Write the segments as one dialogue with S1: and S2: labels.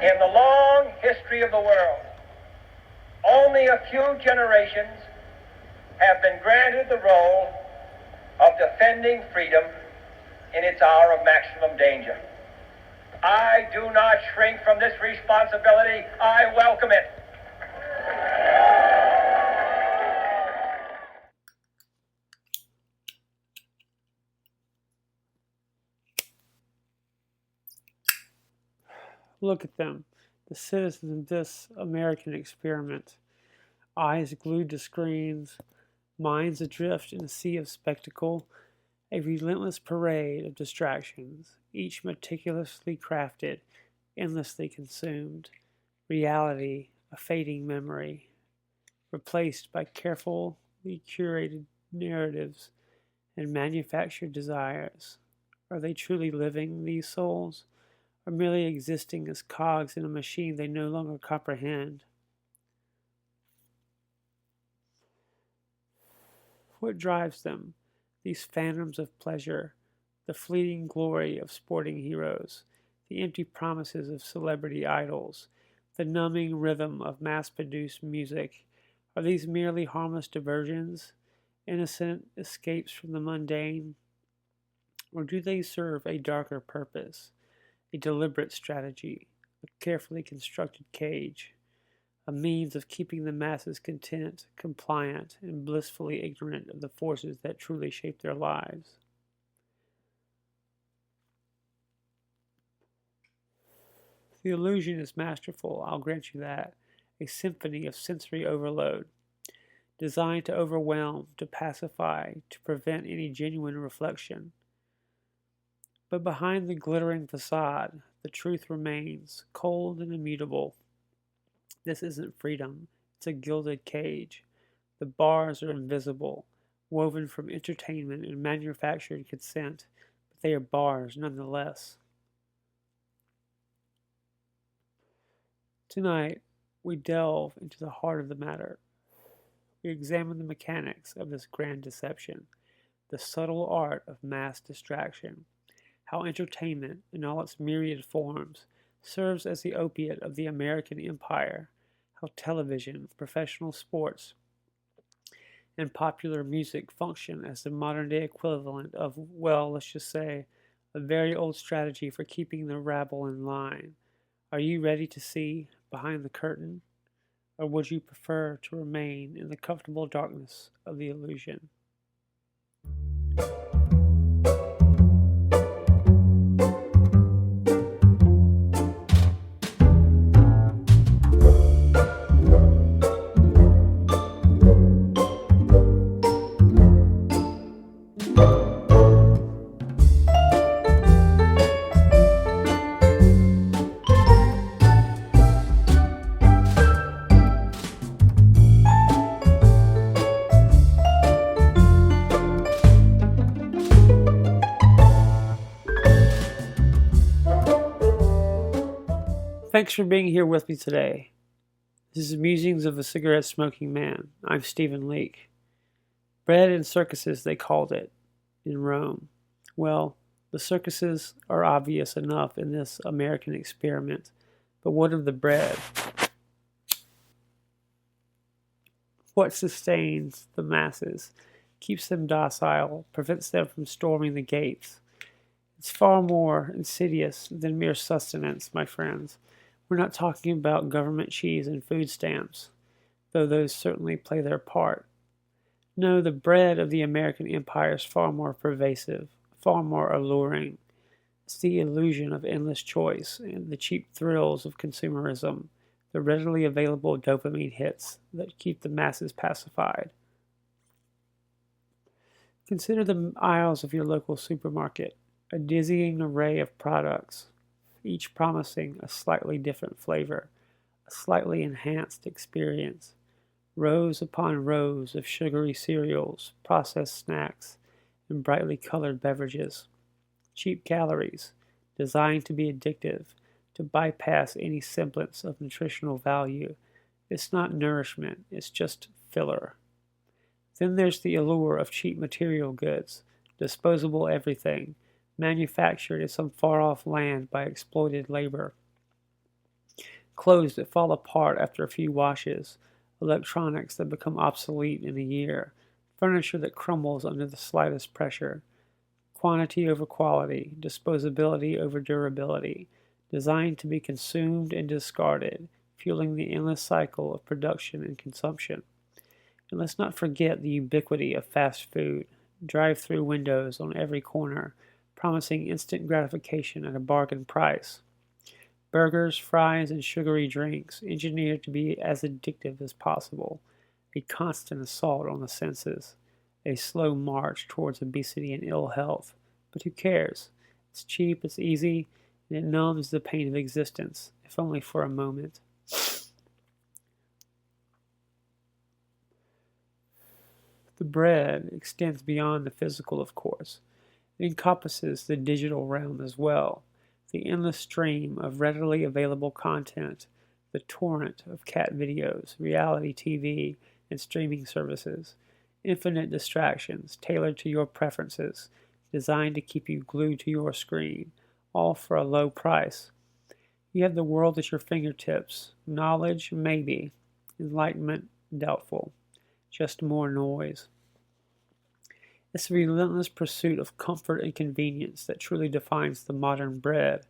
S1: In the long history of the world, only a few generations have been granted the role of defending freedom in its hour of maximum danger. I do not shrink from this responsibility. I welcome it.
S2: Look at them, the citizens of this American experiment. Eyes glued to screens, minds adrift in a sea of spectacle, a relentless parade of distractions, each meticulously crafted, endlessly consumed. Reality, a fading memory, replaced by carefully curated narratives and manufactured desires. Are they truly living, these souls? Or merely existing as cogs in a machine they no longer comprehend? What drives them, these phantoms of pleasure, the fleeting glory of sporting heroes, the empty promises of celebrity idols, the numbing rhythm of mass-produced music? Are these merely harmless diversions, innocent escapes from the mundane? Or do they serve a darker purpose? A deliberate strategy, a carefully constructed cage, a means of keeping the masses content, compliant, and blissfully ignorant of the forces that truly shape their lives? The illusion is masterful, I'll grant you that, a symphony of sensory overload, designed to overwhelm, to pacify, to prevent any genuine reflection. But behind the glittering facade, the truth remains, cold and immutable. This isn't freedom, it's a gilded cage. The bars are invisible, woven from entertainment and manufactured consent, but they are bars nonetheless. Tonight, we delve into the heart of the matter. We examine the mechanics of this grand deception, the subtle art of mass distraction, how entertainment, in all its myriad forms, serves as the opiate of the American empire, how television, professional sports, and popular music function as the modern-day equivalent of, well, let's just say, a very old strategy for keeping the rabble in line. Are you ready to see behind the curtain, or would you prefer to remain in the comfortable darkness of the illusion? Thanks for being here with me today. This is Musings of a Cigarette Smoking Man. I'm Stephen Leake. Bread and circuses, they called it in Rome. Well, the circuses are obvious enough in this American experiment, but what of the bread? What sustains the masses, keeps them docile, prevents them from storming the gates? It's far more insidious than mere sustenance, my friends. We're not talking about government cheese and food stamps, though those certainly play their part. No, the bread of the American empire is far more pervasive, far more alluring. It's the illusion of endless choice and the cheap thrills of consumerism, the readily available dopamine hits that keep the masses pacified. Consider the aisles of your local supermarket, a dizzying array of products, each promising a slightly different flavor, a slightly enhanced experience. Rows upon rows of sugary cereals, processed snacks, and brightly colored beverages. Cheap calories, designed to be addictive, to bypass any semblance of nutritional value. It's not nourishment, it's just filler. Then there's the allure of cheap material goods, disposable everything, manufactured in some far-off land by exploited labor. clothes that fall apart after a few washes, electronics that become obsolete in a year, furniture that crumbles under the slightest pressure. Quantity over quality, disposability over durability, designed to be consumed and discarded, fueling the endless cycle of production and consumption. And let's not forget the ubiquity of fast food, drive-through windows on every corner, promising instant gratification at a bargain price. Burgers, fries, and sugary drinks, engineered to be as addictive as possible, a constant assault on the senses, a slow march towards obesity and ill health. But who cares? It's cheap, it's easy, and it numbs the pain of existence, if only for a moment. The bread extends beyond the physical, of course. It encompasses the digital realm as well, the endless stream of readily available content, the torrent of cat videos, reality TV, and streaming services, infinite distractions tailored to your preferences, designed to keep you glued to your screen, all for a low price. You have the world at your fingertips, knowledge maybe, enlightenment doubtful, just more noise. It's the relentless pursuit of comfort and convenience that truly defines the modern bread,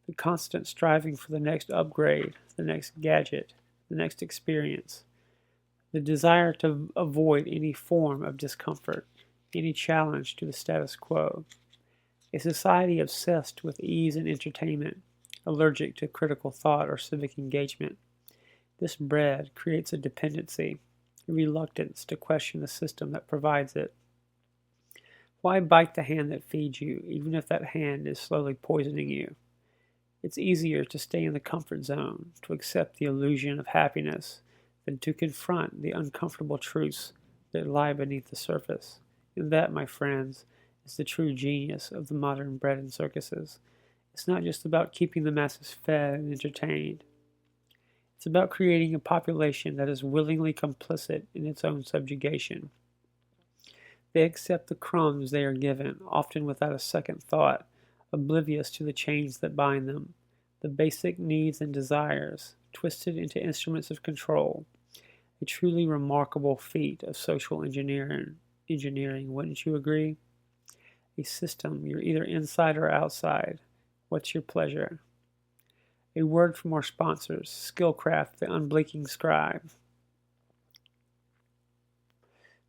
S2: the constant striving for the next upgrade, the next gadget, the next experience, the desire to avoid any form of discomfort, any challenge to the status quo. A society obsessed with ease and entertainment, allergic to critical thought or civic engagement. This bread creates a dependency, a reluctance to question the system that provides it. Why bite the hand that feeds you, even if that hand is slowly poisoning you? It's easier to stay in the comfort zone, to accept the illusion of happiness, than to confront the uncomfortable truths that lie beneath the surface. And that, my friends, is the true genius of the modern bread and circuses. It's not just about keeping the masses fed and entertained. It's about creating a population that is willingly complicit in its own subjugation. They accept the crumbs they are given, often without a second thought, oblivious to the chains that bind them, the basic needs and desires, twisted into instruments of control. A truly remarkable feat of social engineering, wouldn't you agree? A system, you're either inside or outside. What's your pleasure? A word from our sponsors, Skillcraft, the unblinking scribe.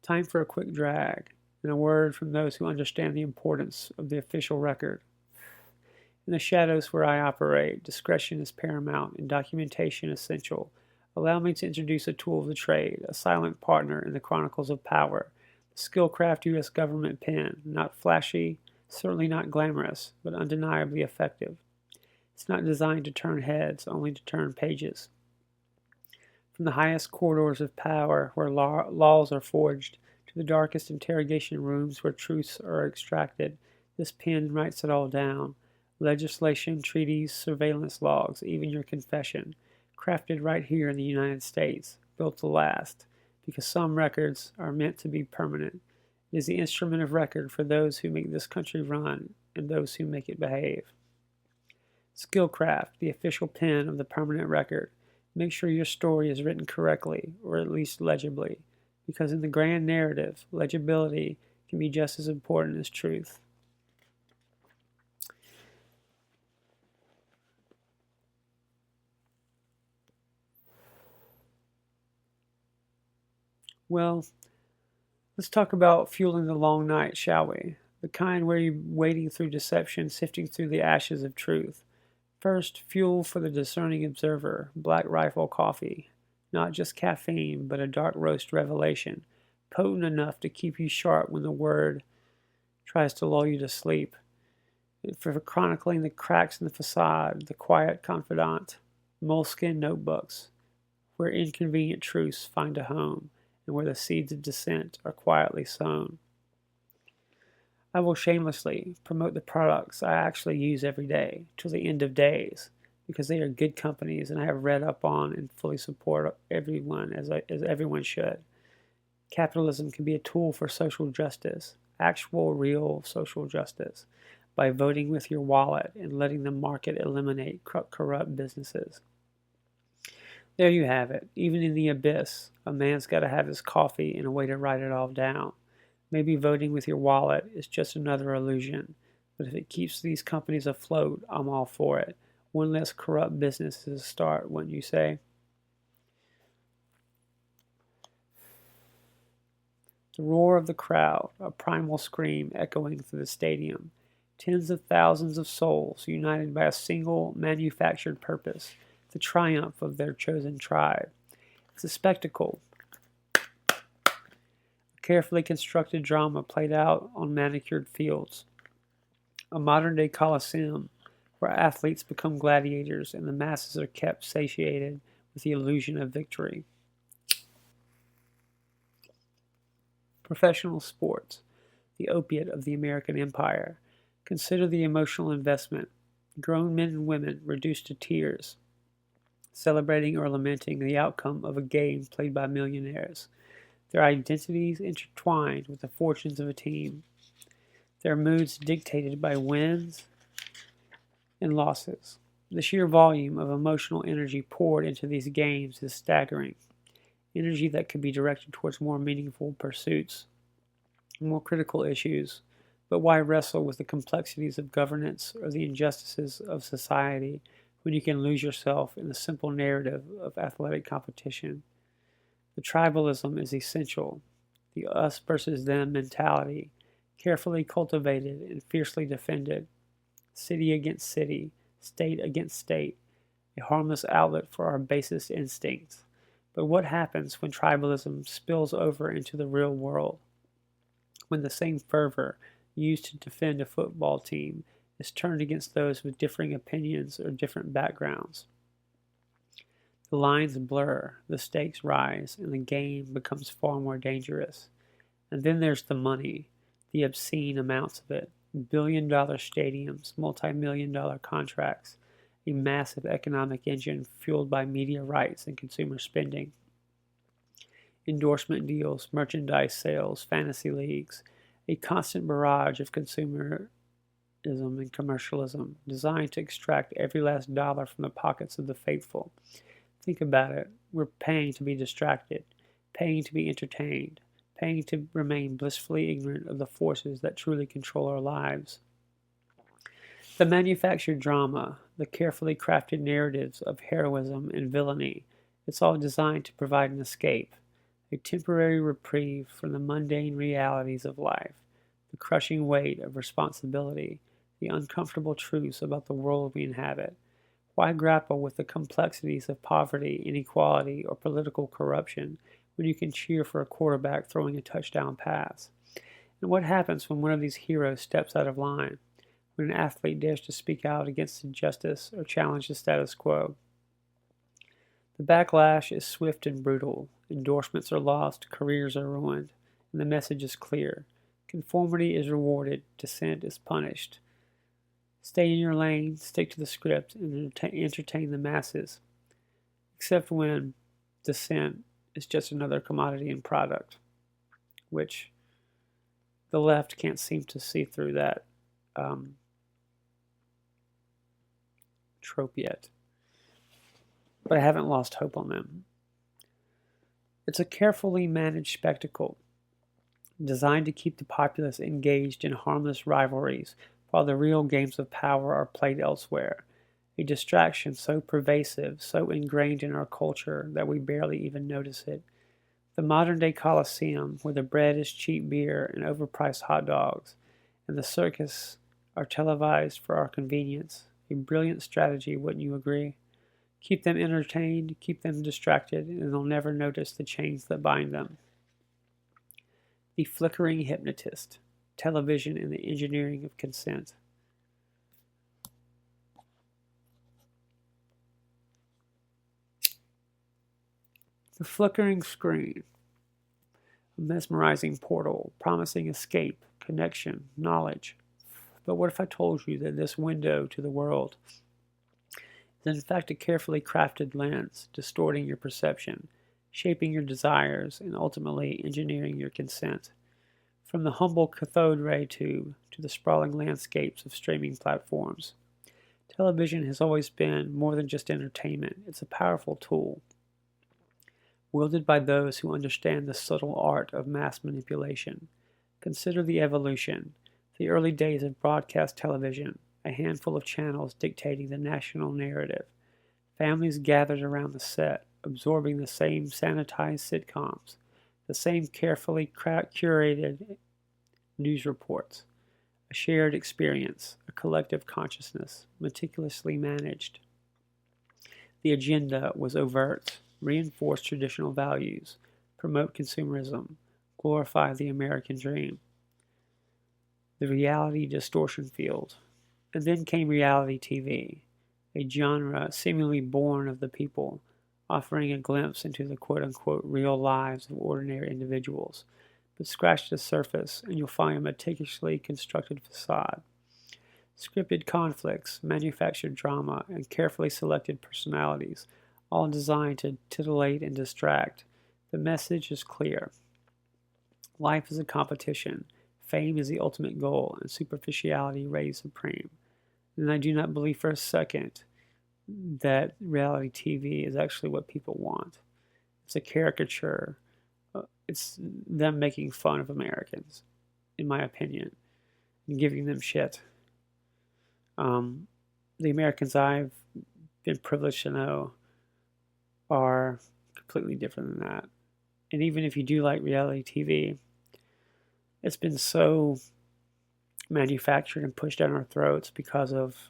S2: Time for a quick drag, and a word from those who understand the importance of the official record. In the shadows where I operate, discretion is paramount and documentation essential. Allow me to introduce a tool of the trade, a silent partner in the chronicles of power, the Skillcraft U.S. government pen, not flashy, certainly not glamorous, but undeniably effective. It's not designed to turn heads, only to turn pages. From the highest corridors of power where laws are forged, to the darkest interrogation rooms where truths are extracted, this pen writes it all down. Legislation, treaties, surveillance logs, even your confession, crafted right here in the United States, built to last, because some records are meant to be permanent. It is the instrument of record for those who make this country run and those who make it behave. Skillcraft, the official pen of the permanent record. Make sure your story is written correctly, or at least legibly, because in the grand narrative, legibility can be just as important as truth. Well, let's talk about fueling the long night, shall we? The kind where you're wading through deception, sifting through the ashes of truth. First, fuel for the discerning observer, Black Rifle coffee. Not just caffeine, but a dark roast revelation, potent enough to keep you sharp when the word tries to lull you to sleep. For chronicling the cracks in the facade, the quiet confidant, moleskin notebooks, where inconvenient truths find a home, and where the seeds of dissent are quietly sown. I will shamelessly promote the products I actually use every day, till the end of days, because they are good companies and I have read up on and fully support everyone as everyone should. Capitalism can be a tool for social justice, actual, real social justice, by voting with your wallet and letting the market eliminate corrupt businesses. There you have it. Even in the abyss, a man's got to have his coffee and a way to write it all down. Maybe voting with your wallet is just another illusion, but if it keeps these companies afloat, I'm all for it. One less corrupt business is a start, wouldn't you say? The roar of the crowd, a primal scream echoing through the stadium. Tens of thousands of souls united by a single manufactured purpose, the triumph of their chosen tribe. It's a spectacle, a carefully constructed drama played out on manicured fields. A modern-day coliseum where athletes become gladiators and the masses are kept satiated with the illusion of victory. Professional sports, the opiate of the American empire. Consider the emotional investment. Grown men and women reduced to tears, celebrating or lamenting the outcome of a game played by millionaires. Their identities intertwined with the fortunes of a team. Their moods dictated by wins and losses. The sheer volume of emotional energy poured into these games is staggering. Energy that could be directed towards more meaningful pursuits, more critical issues, but why wrestle with the complexities of governance or the injustices of society when you can lose yourself in the simple narrative of athletic competition? The tribalism is essential, the us versus them mentality, carefully cultivated and fiercely defended, city against city, state against state, a harmless outlet for our basest instincts. But what happens when tribalism spills over into the real world? When the same fervor used to defend a football team is turned against those with differing opinions or different backgrounds. The lines blur, the stakes rise, and the game becomes far more dangerous. And then there's the money, the obscene amounts of it, billion-dollar stadiums, multi-million-dollar contracts, a massive economic engine fueled by media rights and consumer spending. Endorsement deals, merchandise sales, fantasy leagues, a constant barrage of consumerism and commercialism designed to extract every last dollar from the pockets of the faithful. Think about it. We're paying to be distracted, paying to be entertained, paying to remain blissfully ignorant of the forces that truly control our lives. The manufactured drama, the carefully crafted narratives of heroism and villainy, it's all designed to provide an escape, a temporary reprieve from the mundane realities of life, the crushing weight of responsibility, the uncomfortable truths about the world we inhabit. Why grapple with the complexities of poverty, inequality, or political corruption when you can cheer for a quarterback throwing a touchdown pass? And what happens when one of these heroes steps out of line? When an athlete dares to speak out against injustice or challenge the status quo? The backlash is swift and brutal. Endorsements are lost, careers are ruined, and the message is clear. Conformity is rewarded, dissent is punished. Stay in your lane, stick to the script, and entertain the masses. Except when dissent is just another commodity and product, which the left can't seem to see through that trope yet. But I haven't lost hope on them. It's a carefully managed spectacle designed to keep the populace engaged in harmless rivalries while the real games of power are played elsewhere. A distraction so pervasive, so ingrained in our culture that we barely even notice it. The modern-day Coliseum, where the bread is cheap beer and overpriced hot dogs, and the circus are televised for our convenience. A brilliant strategy, wouldn't you agree? Keep them entertained, keep them distracted, and they'll never notice the chains that bind them. The flickering hypnotist, television and the engineering of consent. The flickering screen, a mesmerizing portal, promising escape, connection, knowledge. But what if I told you that this window to the world is in fact a carefully crafted lens, distorting your perception, shaping your desires, and ultimately engineering your consent? From the humble cathode ray tube to the sprawling landscapes of streaming platforms, television has always been more than just entertainment. It's a powerful tool. wielded by those who understand the subtle art of mass manipulation. Consider the evolution, the early days of broadcast television, a handful of channels dictating the national narrative, families gathered around the set, absorbing the same sanitized sitcoms, the same carefully curated news reports, a shared experience, a collective consciousness, meticulously managed. The agenda was overt: reinforce traditional values, promote consumerism, glorify the American dream. The reality distortion field. And then came reality TV, a genre seemingly born of the people, offering a glimpse into the quote-unquote real lives of ordinary individuals. But scratch the surface and you'll find a meticulously constructed facade. Scripted conflicts, manufactured drama, and carefully selected personalities, all designed to titillate and distract. The message is clear. Life is a competition. Fame is the ultimate goal, and superficiality reigns supreme. And I do not believe for a second that reality TV is actually what people want. It's a caricature. It's them making fun of Americans, in my opinion, and giving them shit. The Americans I've been privileged to know are completely different than that. And even if you do like reality TV, it's been so manufactured and pushed down our throats because of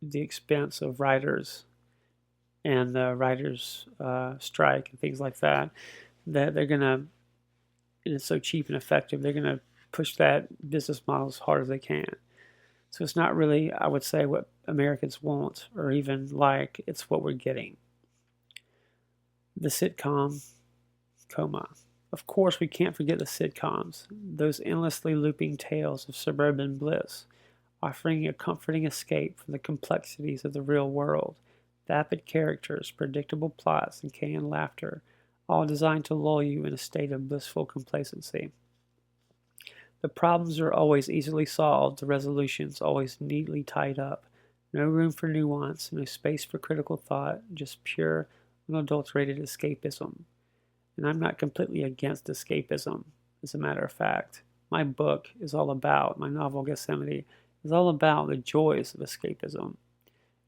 S2: the expense of writers and the writers' strike and things like that, that they're going to, and it's so cheap and effective, they're going to push that business model as hard as they can. So it's not really, I would say, what Americans want or even like, it's what we're getting. The sitcom coma. Of course, we can't forget the sitcoms, those endlessly looping tales of suburban bliss, offering a comforting escape from the complexities of the real world, vapid characters, predictable plots, and canned laughter, all designed to lull you in a state of blissful complacency. The problems are always easily solved, the resolutions always neatly tied up. No room for nuance, no space for critical thought, just pure, unadulterated escapism. And I'm not completely against escapism, as a matter of fact. My book is all about, my novel Gethsemane, is all about the joys of escapism.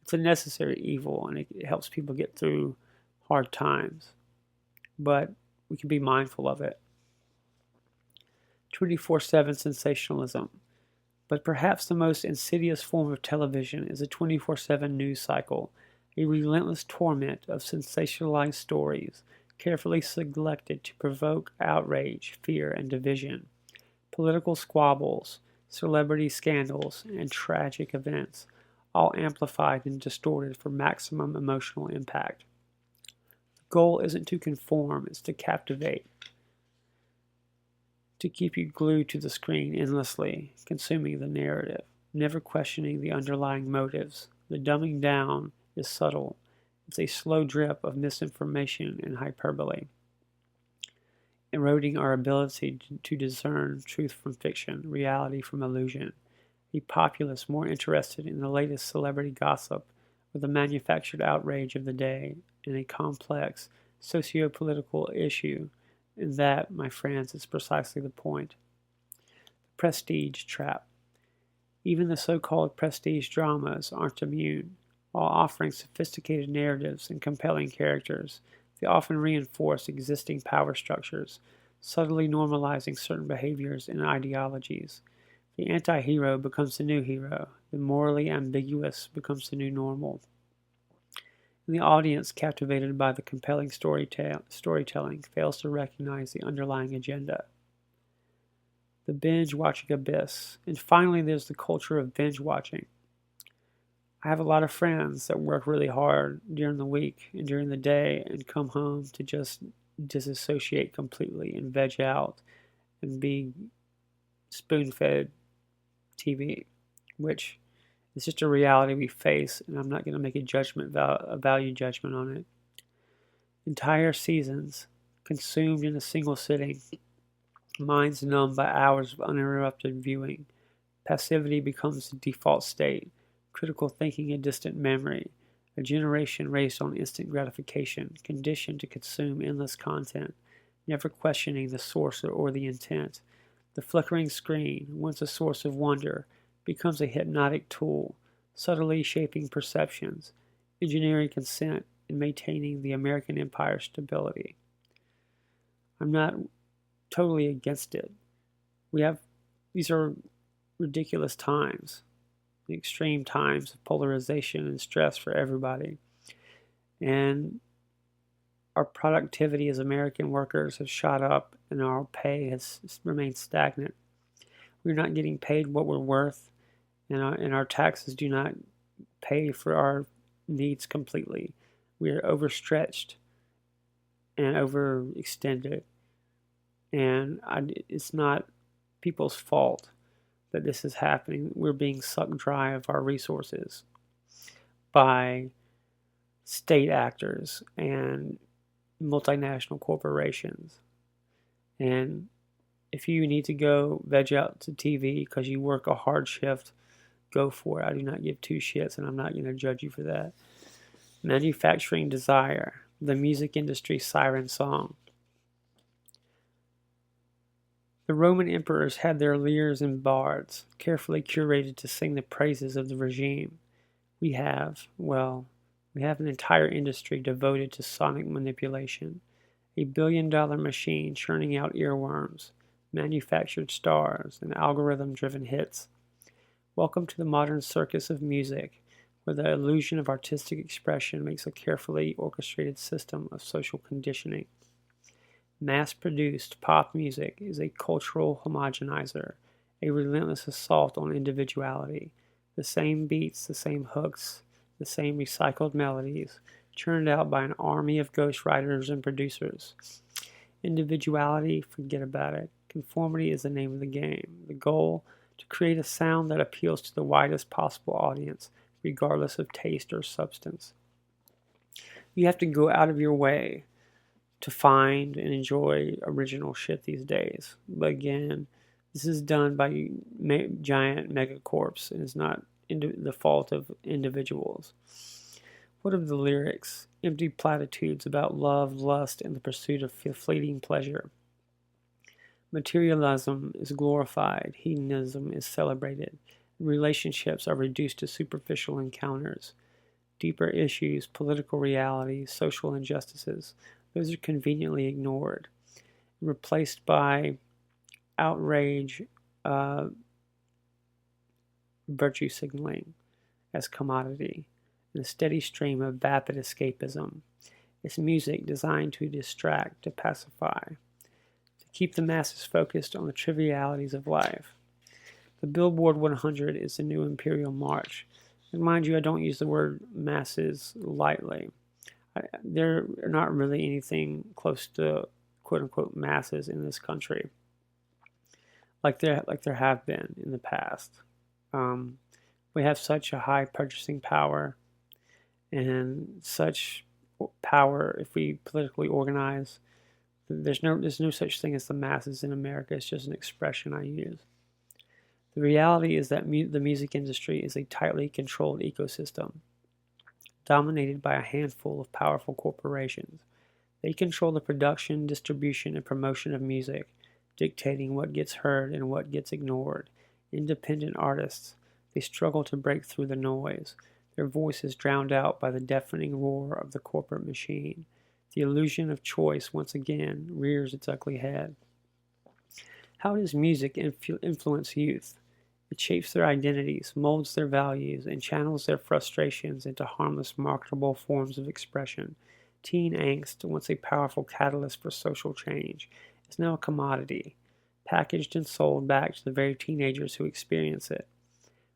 S2: It's a necessary evil, and it helps people get through hard times. But we can be mindful of it. 24/7 sensationalism. But perhaps the most insidious form of television is a 24/7 news cycle, a relentless torment of sensationalized stories, carefully selected to provoke outrage, fear, and division. Political squabbles, celebrity scandals, and tragic events, all amplified and distorted for maximum emotional impact. The goal isn't to conform, it's to captivate, to keep you glued to the screen endlessly, consuming the narrative, never questioning the underlying motives. The dumbing down is subtle. It's a slow drip of misinformation and hyperbole, eroding our ability to discern truth from fiction, reality from illusion. A populace more interested in the latest celebrity gossip or the manufactured outrage of the day in a complex socio-political issue. And that, my friends, is precisely the point. The prestige trap. Even the so-called prestige dramas aren't immune. While offering sophisticated narratives and compelling characters, they often reinforce existing power structures, subtly normalizing certain behaviors and ideologies. The anti-hero becomes the new hero. The morally ambiguous becomes the new normal. And the audience, captivated by the compelling storytelling, fails to recognize the underlying agenda. The binge-watching abyss. And finally, there's the culture of binge-watching. I have a lot of friends that work really hard during the week and during the day and come home to just disassociate completely and veg out and be spoon-fed TV, which is just a reality we face, and I'm not going to make a value judgment on it. Entire seasons consumed in a single sitting, minds numbed by hours of uninterrupted viewing. Passivity becomes the default state, critical thinking a distant memory, a generation raised on instant gratification, conditioned to consume endless content, never questioning the source or the intent. The flickering screen, once a source of wonder, becomes a hypnotic tool, subtly shaping perceptions, engineering consent, and maintaining the American empire's stability. I'm not totally against it. These are ridiculous times, extreme times of polarization and stress for everybody. And our productivity as American workers has shot up and our pay has remained stagnant. We're not getting paid what we're worth, and our taxes do not pay for our needs completely. We are overstretched and overextended. And it's not people's fault that this is happening. We're being sucked dry of our resources by state actors and multinational corporations. And if you need to go veg out to TV because you work a hard shift, go for it. I do not give two shits, and I'm not going to judge you for that. Manufacturing desire, the music industry siren song. The Roman emperors had their lyres and bards, carefully curated to sing the praises of the regime. We have an entire industry devoted to sonic manipulation, a billion-dollar machine churning out earworms, manufactured stars, and algorithm-driven hits. Welcome to the modern circus of music, where the illusion of artistic expression makes a carefully orchestrated system of social conditioning. Mass-produced pop music is a cultural homogenizer, a relentless assault on individuality. The same beats, the same hooks, the same recycled melodies, churned out by an army of ghostwriters and producers. Individuality, forget about it. Conformity is the name of the game. The goal, to create a sound that appeals to the widest possible audience, regardless of taste or substance. You have to go out of your way to find and enjoy original shit these days. But again, this is done by giant megacorps and is not the fault of individuals. What of the lyrics? Empty platitudes about love, lust, and the pursuit of fleeting pleasure. Materialism is glorified, hedonism is celebrated, and relationships are reduced to superficial encounters. Deeper issues, political realities, social injustices, those are conveniently ignored and replaced by outrage, virtue signaling as commodity, and a steady stream of vapid escapism. It's music designed to distract, to pacify, to keep the masses focused on the trivialities of life. The Billboard 100 is the new imperial march. And mind you, I don't use the word masses lightly. There are not really anything close to quote-unquote masses in this country like there have been in the past. We have such a high purchasing power and such power if we politically organize. There's no such thing as the masses in America. It's just an expression I use. The reality is that the music industry is a tightly controlled ecosystem, dominated by a handful of powerful corporations. They control the production, distribution, and promotion of music, dictating what gets heard and what gets ignored. Independent artists, they struggle to break through the noise, their voices drowned out by the deafening roar of the corporate machine. The illusion of choice once again rears its ugly head. How does music influence youth? It shapes their identities, molds their values, and channels their frustrations into harmless, marketable forms of expression. Teen angst, once a powerful catalyst for social change, is now a commodity, packaged and sold back to the very teenagers who experience it.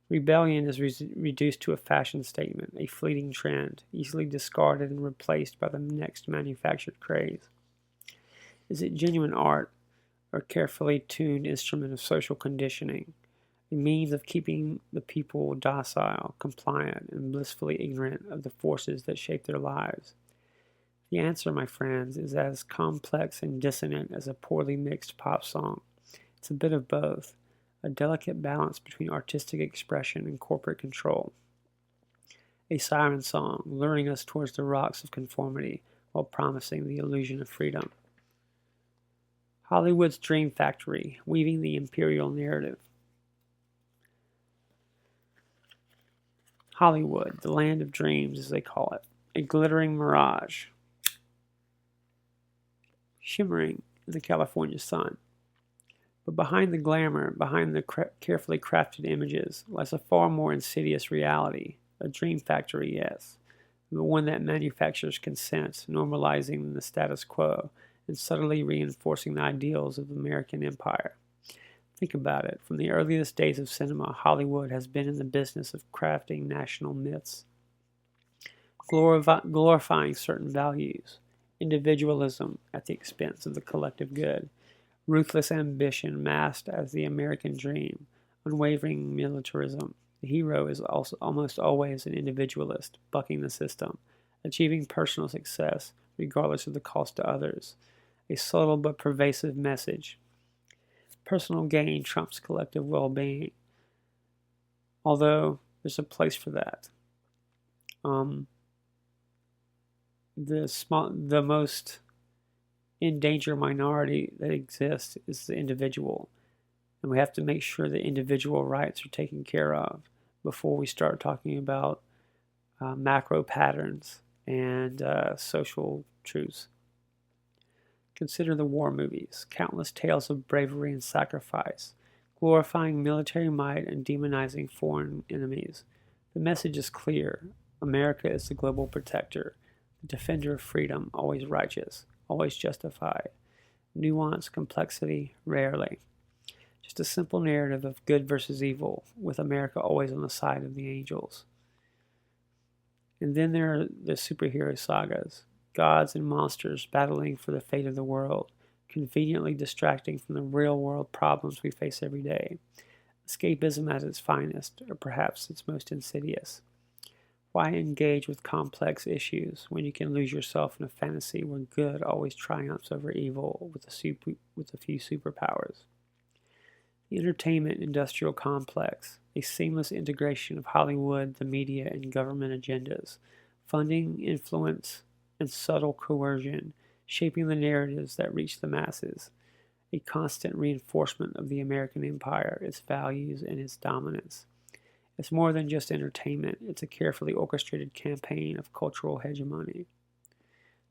S2: Rebellion is reduced to a fashion statement, a fleeting trend, easily discarded and replaced by the next manufactured craze. Is it genuine art, or a carefully tuned instrument of social conditioning, a means of keeping the people docile, compliant, and blissfully ignorant of the forces that shape their lives? The answer, my friends, is as complex and dissonant as a poorly mixed pop song. It's a bit of both, a delicate balance between artistic expression and corporate control. a siren song luring us towards the rocks of conformity while promising the illusion of freedom. Hollywood's dream factory, weaving the imperial narrative. Hollywood, the land of dreams, as they call it, a glittering mirage, shimmering in the California sun. But behind the glamour, behind the carefully crafted images, lies a far more insidious reality. A dream factory, yes, but one that manufactures consent, normalizing the status quo, and subtly reinforcing the ideals of the American empire. Think about it. From the earliest days of cinema, Hollywood has been in the business of crafting national myths, glorifying certain values, individualism at the expense of the collective good, ruthless ambition masked as the American dream, unwavering militarism. The hero is also almost always an individualist, bucking the system, achieving personal success regardless of the cost to others. A subtle but pervasive message. Personal gain trumps collective well-being, although there's a place for that. The most in danger minority that exists is the individual, and we have to make sure that individual rights are taken care of before we start talking about macro patterns and social truths. Consider the war movies, countless tales of bravery and sacrifice, glorifying military might and demonizing foreign enemies. The message is clear. America is the global protector, the defender of freedom, always righteous, always justified. Nuance, complexity, rarely. Just a simple narrative of good versus evil, with America always on the side of the angels. And then there are the superhero sagas. Gods and monsters battling for the fate of the world, conveniently distracting from the real-world problems we face every day. Escapism at its finest, or perhaps its most insidious. Why engage with complex issues when you can lose yourself in a fantasy where good always triumphs over evil with a few superpowers? The entertainment industrial complex, a seamless integration of Hollywood, the media, and government agendas, funding, influence, and subtle coercion, shaping the narratives that reach the masses, a constant reinforcement of the American empire, its values, and its dominance. It's more than just entertainment, it's a carefully orchestrated campaign of cultural hegemony.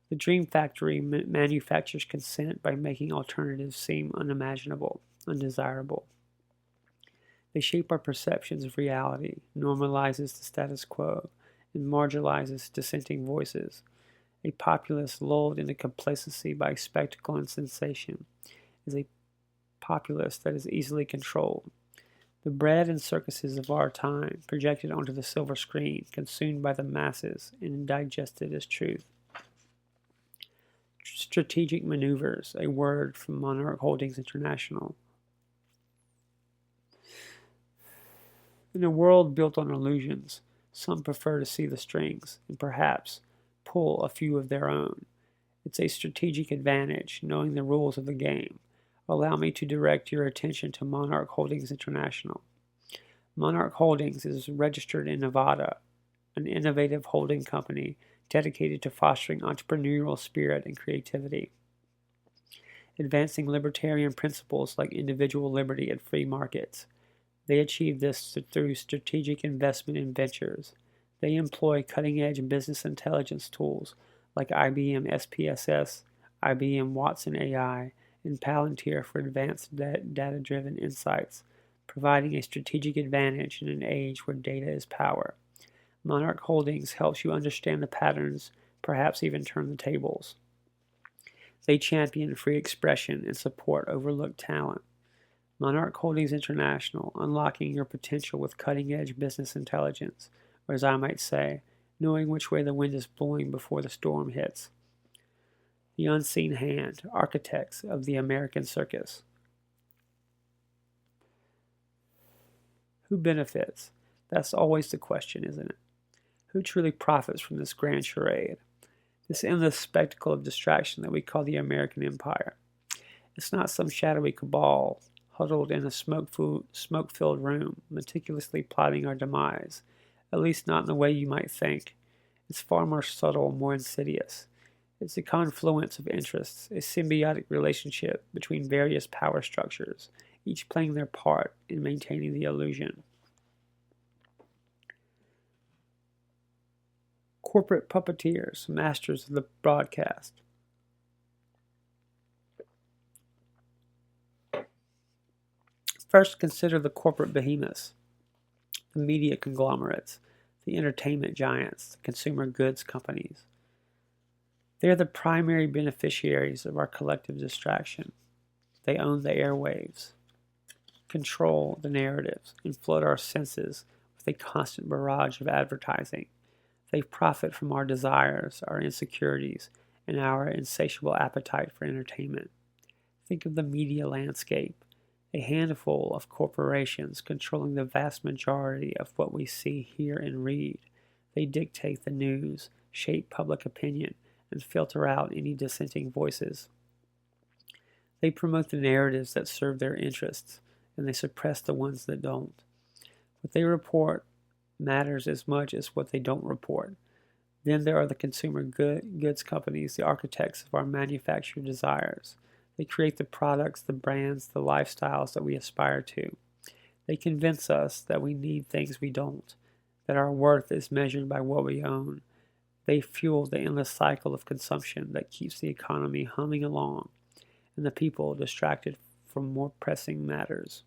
S2: The Dream Factory manufactures consent by making alternatives seem unimaginable, undesirable. They shape our perceptions of reality, normalizes the status quo, and marginalizes dissenting voices. A populace lulled into complacency by spectacle and sensation is a populace that is easily controlled. The bread and circuses of our time, projected onto the silver screen, consumed by the masses and digested as truth. Strategic maneuvers, a word from Monarch Holdings International. In a world built on illusions, some prefer to see the strings, and perhaps pull a few of their own. It's a strategic advantage, knowing the rules of the game. Allow me to direct your attention to Monarch Holdings International. Monarch Holdings is registered in Nevada, an innovative holding company dedicated to fostering entrepreneurial spirit and creativity, advancing libertarian principles like individual liberty and free markets. They achieve this through strategic investment in ventures. They employ cutting-edge business intelligence tools like IBM SPSS, IBM Watson AI, and Palantir for advanced data-driven insights, providing a strategic advantage in an age where data is power. Monarch Holdings helps you understand the patterns, perhaps even turn the tables. They champion free expression and support overlooked talent. Monarch Holdings International, unlocking your potential with cutting-edge business intelligence, or as I might say, knowing which way the wind is blowing before the storm hits. The unseen hand, architects of the American circus. Who benefits? That's always the question, isn't it? Who truly profits from this grand charade? This endless spectacle of distraction that we call the American empire. It's not some shadowy cabal huddled in a smoke-filled room, meticulously plotting our demise. at least not in the way you might think. It's far more subtle and more insidious. It's a confluence of interests, a symbiotic relationship between various power structures, each playing their part in maintaining the illusion. Corporate puppeteers, masters of the broadcast. First, consider the corporate behemoths, the media conglomerates, the entertainment giants, the consumer goods companies. They are the primary beneficiaries of our collective distraction. They own the airwaves, control the narratives, and flood our senses with a constant barrage of advertising. They profit from our desires, our insecurities, and our insatiable appetite for entertainment. Think of the media landscape, a handful of corporations controlling the vast majority of what we see, hear, and read. They dictate the news, shape public opinion, and filter out any dissenting voices. They promote the narratives that serve their interests, and they suppress the ones that don't. What they report matters as much as what they don't report. Then there are the consumer goods companies, the architects of our manufactured desires. They create the products, the brands, the lifestyles that we aspire to. They convince us that we need things we don't, that our worth is measured by what we own. They fuel the endless cycle of consumption that keeps the economy humming along and the people distracted from more pressing matters.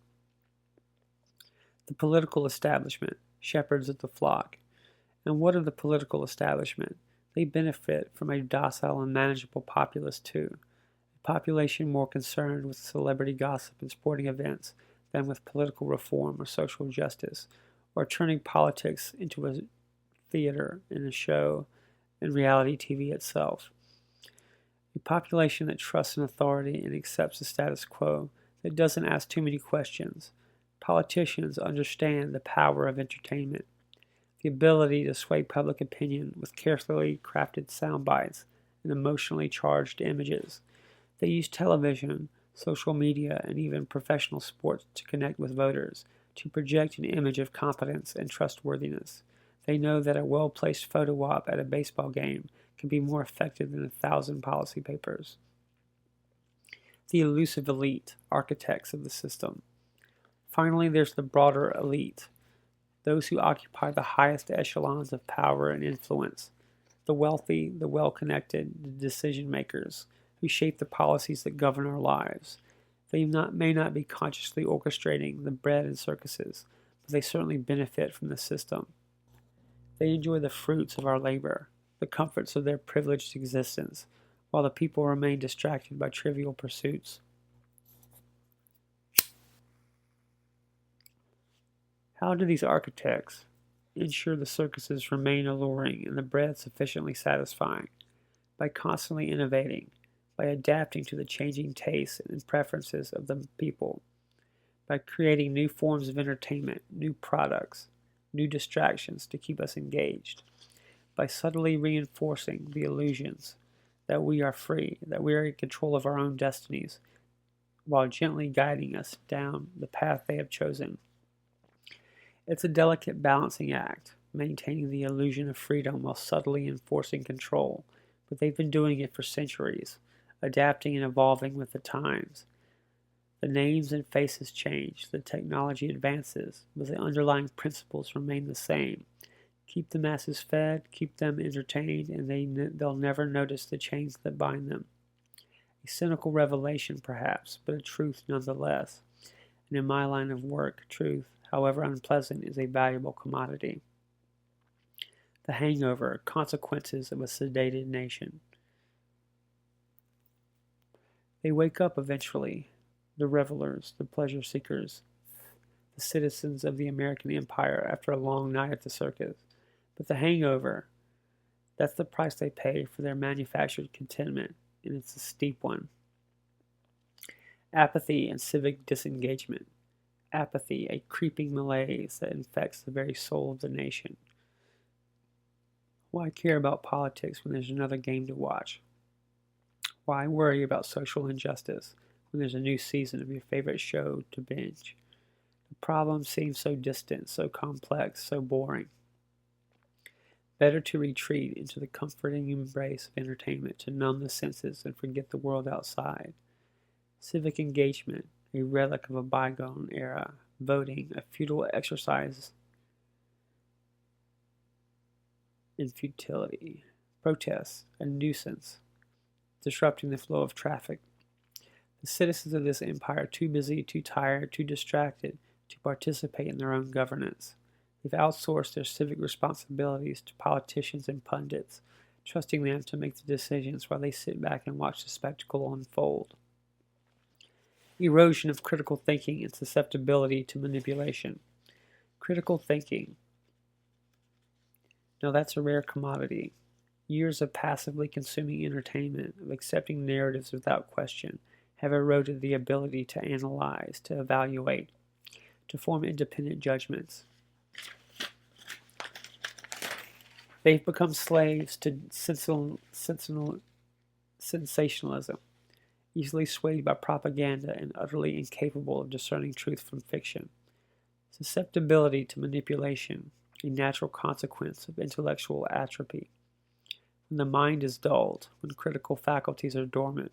S2: The political establishment, shepherds of the flock. And what of the political establishment? They benefit from a docile and manageable populace too. Population more concerned with celebrity gossip and sporting events than with political reform or social justice, or turning politics into a theater and a show and reality TV itself. A population that trusts in authority and accepts the status quo, that doesn't ask too many questions. Politicians understand the power of entertainment, the ability to sway public opinion with carefully crafted sound bites and emotionally charged images. They use television, social media, and even professional sports to connect with voters, to project an image of competence and trustworthiness. They know that a well-placed photo op at a baseball game can be more effective than 1,000 policy papers. The elusive elite, architects of the system. Finally, there's the broader elite, those who occupy the highest echelons of power and influence, the wealthy, the well-connected, the decision-makers, who shape the policies that govern our lives. They may not be consciously orchestrating the bread and circuses, but they certainly benefit from the system. They enjoy the fruits of our labor, the comforts of their privileged existence, while the people remain distracted by trivial pursuits. How do these architects ensure the circuses remain alluring and the bread sufficiently satisfying? By constantly innovating, by adapting to the changing tastes and preferences of the people, by creating new forms of entertainment, new products, new distractions to keep us engaged, by subtly reinforcing the illusions that we are free, that we are in control of our own destinies, while gently guiding us down the path they have chosen. It's a delicate balancing act, maintaining the illusion of freedom while subtly enforcing control, but they've been doing it for centuries, adapting and evolving with the times. The names and faces change, the technology advances, but the underlying principles remain the same. Keep the masses fed, keep them entertained, and they'll never notice the chains that bind them. A cynical revelation, perhaps, but a truth nonetheless. And in my line of work, truth, however unpleasant, is a valuable commodity. The hangover, consequences of a sedated nation. They wake up eventually, the revelers, the pleasure seekers, the citizens of the American empire after a long night at the circus. But the hangover, that's the price they pay for their manufactured contentment, and it's a steep one. Apathy and civic disengagement. Apathy, a creeping malaise that infects the very soul of the nation. Why care about politics when there's another game to watch? Why worry about social injustice when there's a new season of your favorite show to binge? The problem seems so distant, so complex, so boring. Better to retreat into the comforting embrace of entertainment to numb the senses and forget the world outside. Civic engagement, a relic of a bygone era. Voting, a futile exercise in futility. Protests, a nuisance, disrupting the flow of traffic. The citizens of this empire are too busy, too tired, too distracted to participate in their own governance. They've outsourced their civic responsibilities to politicians and pundits, trusting them to make the decisions while they sit back and watch the spectacle unfold. Erosion of critical thinking and susceptibility to manipulation. Critical thinking. Now that's a rare commodity. Years of passively consuming entertainment, of accepting narratives without question, have eroded the ability to analyze, to evaluate, to form independent judgments. They've become slaves to sensationalism, easily swayed by propaganda and utterly incapable of discerning truth from fiction. Susceptibility to manipulation, a natural consequence of intellectual atrophy. When the mind is dulled, when critical faculties are dormant,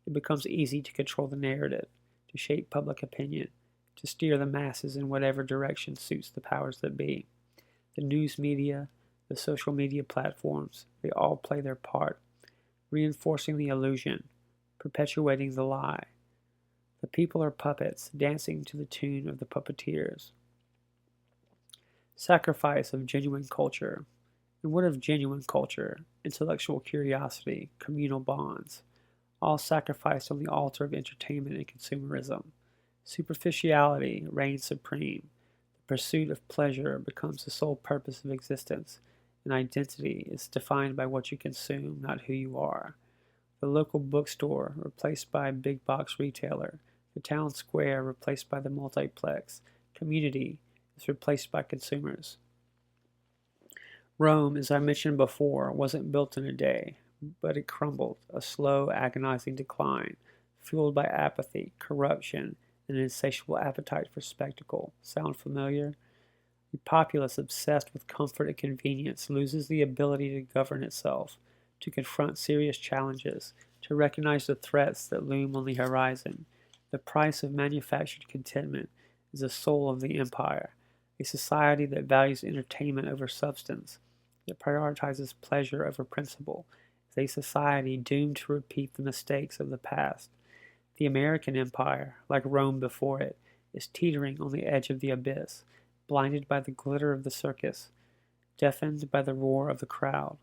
S2: it becomes easy to control the narrative, to shape public opinion, to steer the masses in whatever direction suits the powers that be. The news media, the social media platforms, they all play their part, reinforcing the illusion, perpetuating the lie. The people are puppets, dancing to the tune of the puppeteers. Sacrifice of genuine culture. And what of genuine culture, intellectual curiosity, communal bonds, all sacrificed on the altar of entertainment and consumerism? Superficiality reigns supreme. The pursuit of pleasure becomes the sole purpose of existence, and identity is defined by what you consume, not who you are. The local bookstore replaced by a big box retailer, the town square replaced by the multiplex, community is replaced by consumers. Rome, as I mentioned before, wasn't built in a day, but it crumbled, a slow, agonizing decline, fueled by apathy, corruption, and an insatiable appetite for spectacle. Sound familiar? The populace obsessed with comfort and convenience loses the ability to govern itself, to confront serious challenges, to recognize the threats that loom on the horizon. The price of manufactured contentment is the soul of the empire, a society that values entertainment over substance, that prioritizes pleasure over principle, is a society doomed to repeat the mistakes of the past. The American empire, like Rome before it, is teetering on the edge of the abyss, blinded by the glitter of the circus, deafened by the roar of the crowd.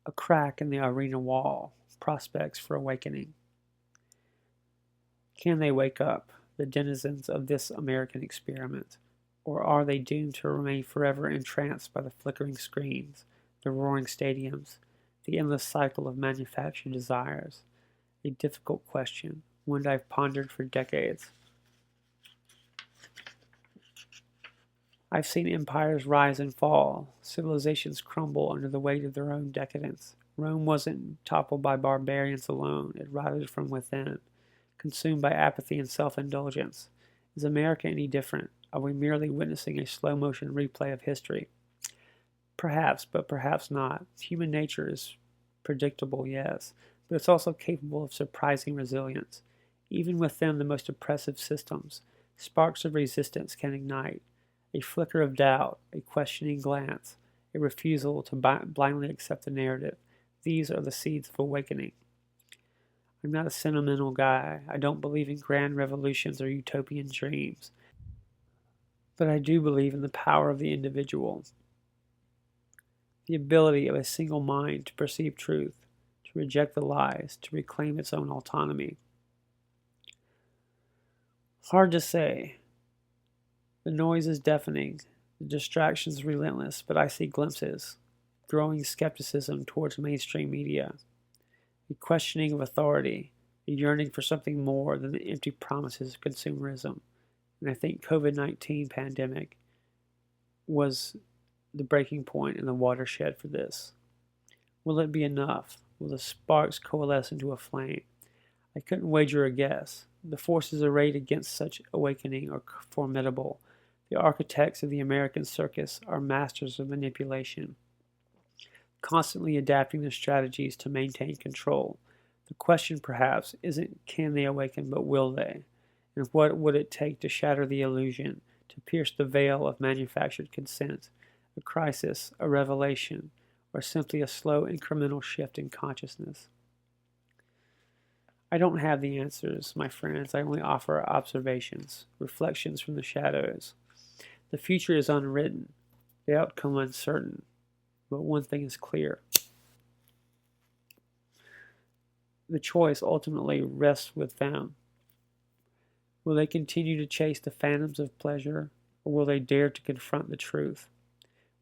S2: A crack in the arena wall, prospects for awakening. Can they wake up, the denizens of this American experiment, or are they doomed to remain forever entranced by the flickering screens, the roaring stadiums, the endless cycle of manufactured desires? A difficult question, one I've pondered for decades. I've seen empires rise and fall, civilizations crumble under the weight of their own decadence. Rome wasn't toppled by barbarians alone, it rotted from within, consumed by apathy and self-indulgence. Is America any different? Are we merely witnessing a slow-motion replay of history? Perhaps, but perhaps not. Human nature is predictable, yes, but it's also capable of surprising resilience. Even within the most oppressive systems, sparks of resistance can ignite. A flicker of doubt, a questioning glance, a refusal to blindly accept the narrative. These are the seeds of awakening. I'm not a sentimental guy. I don't believe in grand revolutions or utopian dreams. But I do believe in the power of the individual. The ability of a single mind to perceive truth, to reject the lies, to reclaim its own autonomy. Hard to say. The noise is deafening, the distractions relentless, but I see glimpses, growing skepticism towards mainstream media, a questioning of authority, a yearning for something more than the empty promises of consumerism. And I think COVID-19 pandemic was the breaking point and the watershed for this. Will it be enough? Will the sparks coalesce into a flame? I couldn't wager a guess. The forces arrayed against such awakening are formidable. The architects of the American circus are masters of manipulation, constantly adapting their strategies to maintain control. The question, perhaps, isn't can they awaken, but will they? And what would it take to shatter the illusion, to pierce the veil of manufactured consent? A crisis, a revelation, or simply a slow incremental shift in consciousness? I don't have the answers, my friends. I only offer observations, reflections from the shadows. The future is unwritten, the outcome uncertain, but one thing is clear. The choice ultimately rests with them. Will they continue to chase the phantoms of pleasure, or will they dare to confront the truth?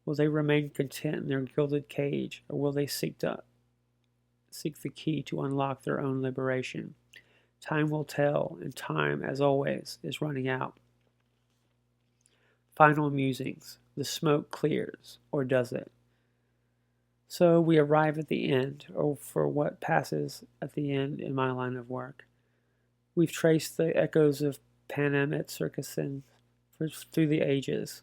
S2: Will they remain content in their gilded cage, or will they seek the key to unlock their own liberation? Time will tell, and time, as always, is running out. Final musings. The smoke clears, or does it? So we arrive at the end, or for what passes at the end in my line of work. We've traced the echoes of Panem et Circuses through the ages,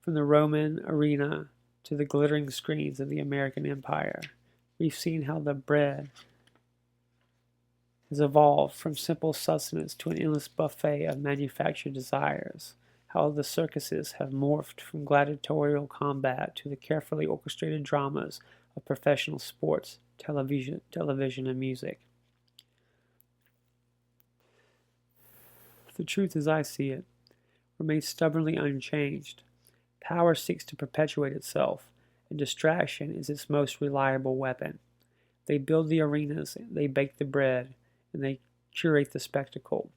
S2: from the Roman arena to the glittering screens of the American Empire. We've seen how the bread has evolved from simple sustenance to an endless buffet of manufactured desires, how the circuses have morphed from gladiatorial combat to the carefully orchestrated dramas of professional sports, television, and music. The truth as I see it remains stubbornly unchanged. Power seeks to perpetuate itself, and distraction is its most reliable weapon. They build the arenas, they bake the bread, and they curate the spectacle.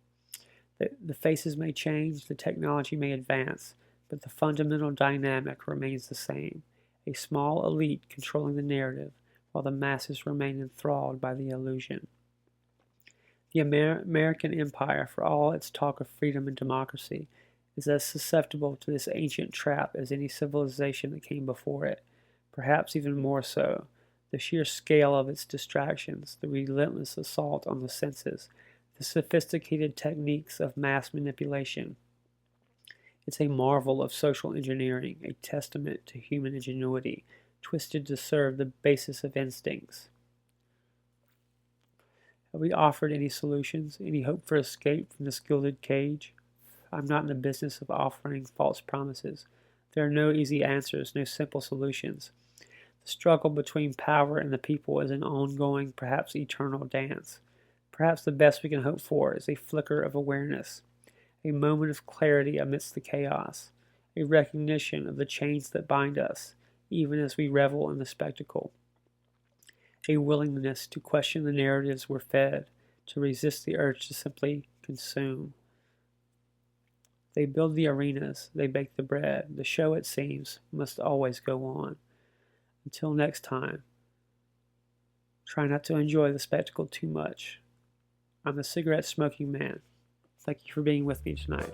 S2: The faces may change, the technology may advance, but the fundamental dynamic remains the same. A small elite controlling the narrative, while the masses remain enthralled by the illusion. The American empire, for all its talk of freedom and democracy, is as susceptible to this ancient trap as any civilization that came before it, perhaps even more so. The sheer scale of its distractions, the relentless assault on the senses, the sophisticated techniques of mass manipulation. It's a marvel of social engineering, a testament to human ingenuity, twisted to serve the basis of instincts. Have we offered any solutions, any hope for escape from this gilded cage? I'm not in the business of offering false promises. There are no easy answers, no simple solutions. The struggle between power and the people is an ongoing, perhaps eternal dance. Perhaps the best we can hope for is a flicker of awareness, a moment of clarity amidst the chaos, a recognition of the chains that bind us, even as we revel in the spectacle, a willingness to question the narratives we're fed, to resist the urge to simply consume. They build the arenas, they bake the bread. The show, it seems, must always go on. Until next time, try not to enjoy the spectacle too much. I'm the Cigarette Smoking Man. Thank you for being with me tonight.